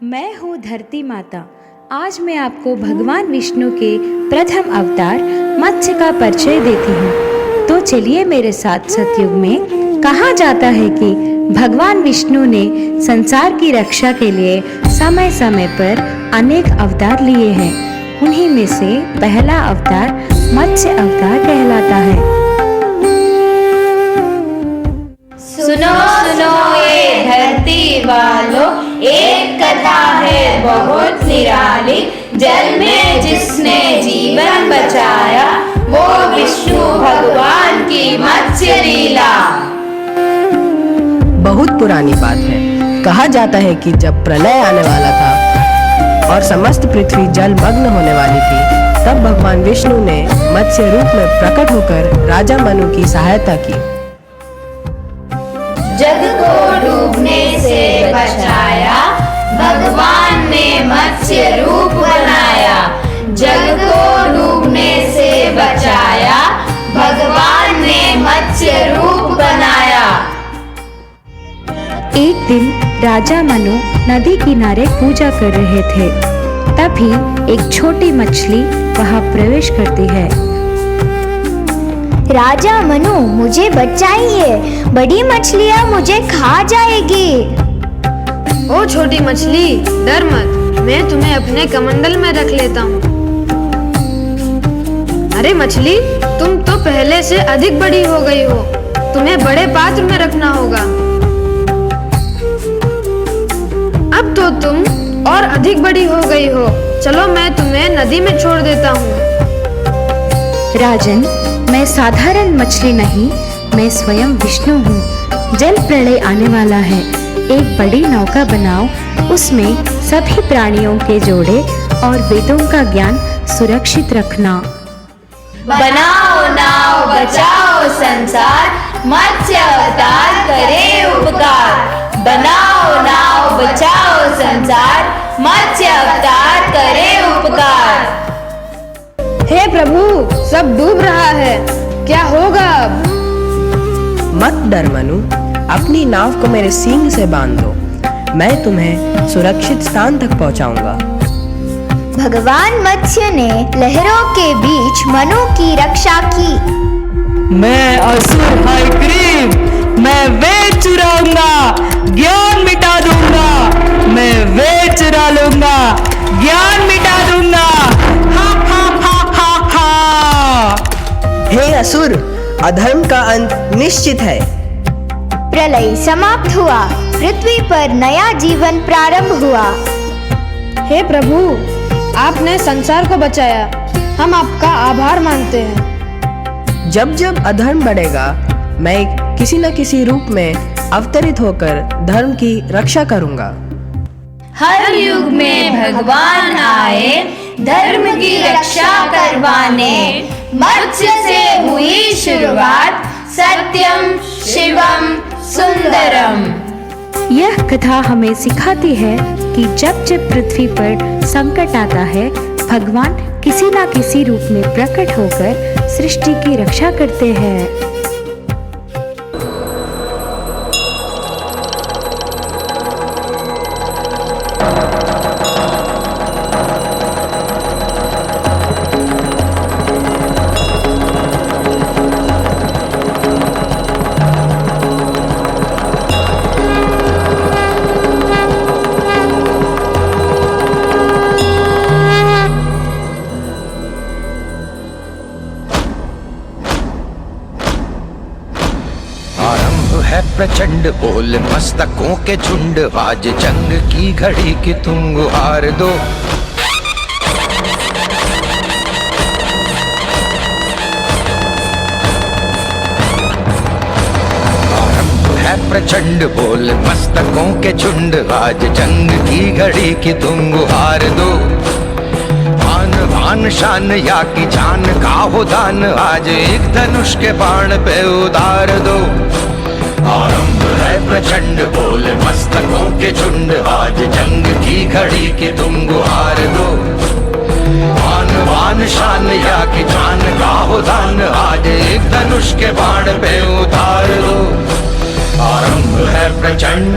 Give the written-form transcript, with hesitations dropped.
मैं हूँ धरती माता। आज मैं आपको भगवान विष्णु के प्रथम अवतार मत्स्य का परिचय देती हूँ। तो चलिए मेरे साथ सतयुग में कहा जाता है कि भगवान विष्णु ने संसार की रक्षा के लिए समय समय पर अनेक अवतार लिए हैं। उन्हीं में से पहला अवतार मत्स्य अवतार कहलाता है। सुनो सुनो ये धरती वालों, एक कथा है बहुत निराली। जल में जिसने जीवन बचाया, वो विष्णु भगवान की मत्स्य लीला। बहुत पुरानी बात है। कहा जाता है कि जब प्रलय आने वाला था और समस्त पृथ्वी जल मग्न होने वाली थी, तब भगवान विष्णु ने मत्स्य रूप में प्रकट होकर राजा मनु की सहायता की। जग को डूबने से बचाया, भगवान ने मत्स्य रूप बनाया। जग को डूबने से बचाया, भगवान ने मत्स्य रूप बनाया। एक दिन राजा मनु नदी किनारे पूजा कर रहे थे। तभी एक छोटी मछली वहां प्रवेश करती है। राजा मनु, मुझे बचाइए, बड़ी मछलियाँ मुझे खा जाएगी। ओ छोटी मछली, डर मत, मैं तुम्हें अपने कमंडल में रख लेता हूँ। अरे मछली, तुम तो पहले से अधिक बड़ी हो गई हो, तुम्हें बड़े पात्र में रखना होगा। अब तो तुम और अधिक बड़ी हो गई हो, चलो मैं तुम्हें नदी में छोड़ देता हूँ। राजन, मैं साधारण मछली नहीं, मैं स्वयं विष्णु हूँ। जल प्रलय आने वाला है, एक बड़ी नौका बनाओ, उसमें सभी प्राणियों के जोड़े और वेदों का ज्ञान सुरक्षित रखना। बनाओ नाव, बचाओ संसार, मत्स्य अवतार करे उपकार। बनाओ नाव, बचाओ संसार, मत्स्य अवतार करे उपकार। हे प्रभु, सब डूब रहा है, क्या होगा अब? मत डर मनु, अपनी नाव को मेरे सींग से बांध दो, मैं तुम्हें सुरक्षित स्थान तक पहुंचाऊंगा। भगवान मत्स्य ने लहरों के बीच मनु की रक्षा की। मैं असुर हयग्रीव, मैं वेद चुराऊंगा, ज्ञान मिटा दूंगा। मैं वेद चुरा लूंगा, ज्ञान मिटा दूंगा। हा हा हा हा हा। हे असुर, अधर्म का अंत निश्चित है। प्रलय समाप्त हुआ, पृथ्वी पर नया जीवन प्रारंभ हुआ। हे प्रभु, आपने संसार को बचाया, हम आपका आभार मानते हैं। जब जब अधर्म बढ़ेगा, मैं किसी न किसी रूप में अवतरित होकर धर्म की रक्षा करूंगा। हर युग में भगवान आए, धर्म की रक्षा करवाने। मत्स्य से हुई शुरुआत, सत्यम शिवम सुंदरम। यह कथा हमें सिखाती है कि जब जब पृथ्वी पर संकट आता है, भगवान किसी न किसी रूप में प्रकट होकर सृष्टि की रक्षा करते हैं। प्रचंड बोल मस्तकों के झुंड, आज जंग की घड़ी की तुम गुहार दो। आरंभ है प्रचंड बोल मस्तकों के झुंड, आज जंग की घड़ी की तुम गुहार दो। भान भान शान या की जान का हो दान, आज एक धनुष के बाण पे उतार दो। आरंभ है प्रचंड बोल मस्तकों के झुंड, आज जंग की घड़ी की तुम गुहार दो। भान भान शान या की जान का हो दान, आज एक धनुष के बाण पे उतार दो। आरंभ है प्रचंड।